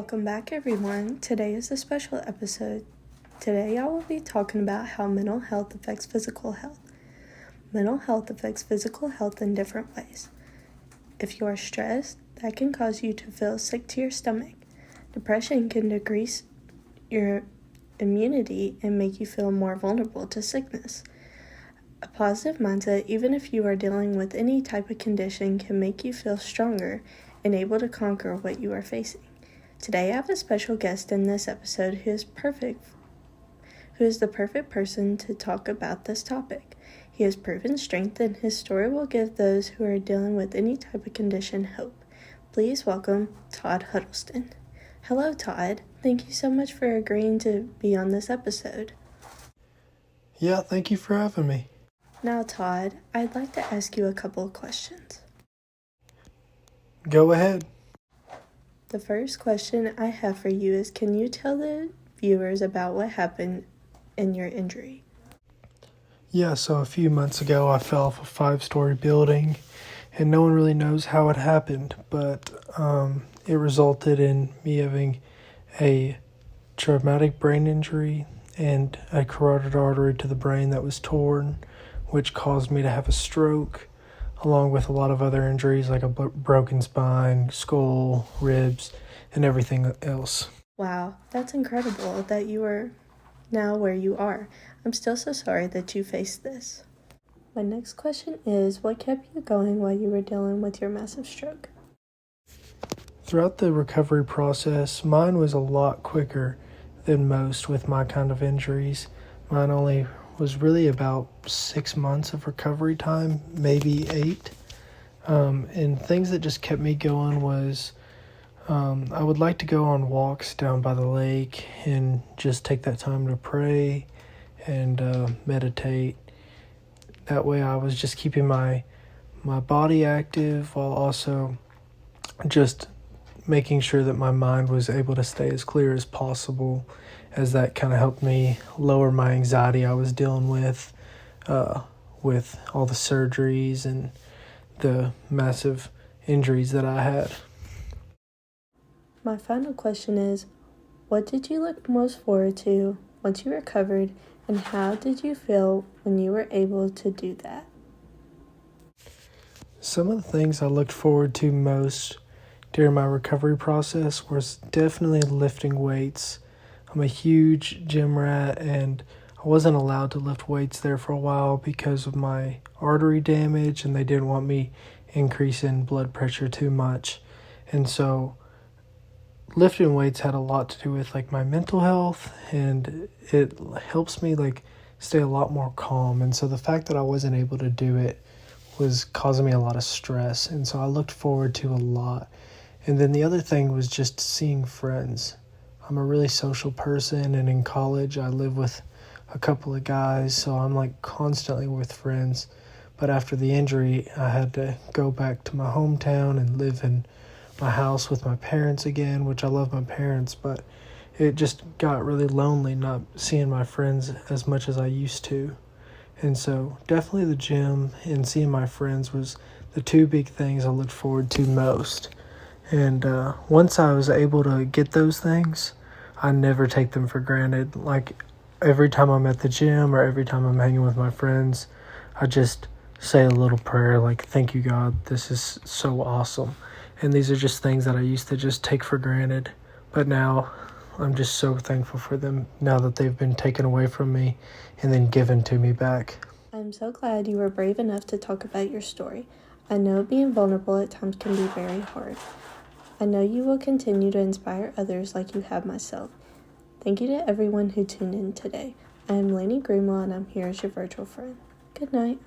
Welcome back, everyone. Today is a special episode. Today I will be talking about how mental health affects physical health. Mental health affects physical health in different ways. If you are stressed, that can cause you to feel sick to your stomach. Depression can decrease your immunity and make you feel more vulnerable to sickness. A positive mindset, even if you are dealing with any type of condition, can make you feel stronger and able to conquer what you are facing. Today I have a special guest in this episode who is the perfect person to talk about this topic. He has proven strength, and his story will give those who are dealing with any type of condition hope. Please welcome Todd Huddleston. Hello, Todd. Thank you so much for agreeing to be on this episode. Yeah, thank you for having me. Now, Todd, I'd like to ask you a couple of questions. Go ahead. The first question I have for you is, can you tell the viewers about what happened in your injury? Yeah, so a few months ago I fell off a 5-story building, and no one really knows how it happened, but it resulted in me having a traumatic brain injury and a carotid artery to the brain that was torn, which caused me to have a stroke, along with a lot of other injuries like a broken spine, skull, ribs, and everything else. Wow, that's incredible that you are now where you are. I'm still so sorry that you faced this. My next question is, what kept you going while you were dealing with your massive stroke? Throughout the recovery process, mine was a lot quicker than most with my kind of injuries. Mine only was really about 6 months of recovery time, maybe 8. And things that just kept me going was I would like to go on walks down by the lake and just take that time to pray and meditate. That way I was just keeping my body active while also just making sure that my mind was able to stay as clear as possible, as that kind of helped me lower my anxiety I was dealing with all the surgeries and the massive injuries that I had. My final question is, what did you look most forward to once you recovered, and how did you feel when you were able to do that? Some of the things I looked forward to most during my recovery process was definitely lifting weights. I'm a huge gym rat, and I wasn't allowed to lift weights there for a while because of my artery damage, and they didn't want me increasing blood pressure too much. And so lifting weights had a lot to do with like my mental health, and it helps me like stay a lot more calm. And so the fact that I wasn't able to do it was causing me a lot of stress, and so I looked forward to a lot. And then the other thing was just seeing friends. I'm a really social person, and in college I live with a couple of guys, so I'm like constantly with friends. But after the injury, I had to go back to my hometown and live in my house with my parents again, which I love my parents, but it just got really lonely not seeing my friends as much as I used to. And so definitely the gym and seeing my friends was the two big things I looked forward to most. And once I was able to get those things, I never take them for granted. Like every time I'm at the gym or every time I'm hanging with my friends, I just say a little prayer like, thank you, God, this is so awesome. And these are just things that I used to just take for granted. But now I'm just so thankful for them now that they've been taken away from me and then given to me back. I'm so glad you were brave enough to talk about your story. I know being vulnerable at times can be very hard. I know you will continue to inspire others like you have myself. Thank you to everyone who tuned in today. I am Lainey Greenwell, and I'm here as your virtual friend. Good night.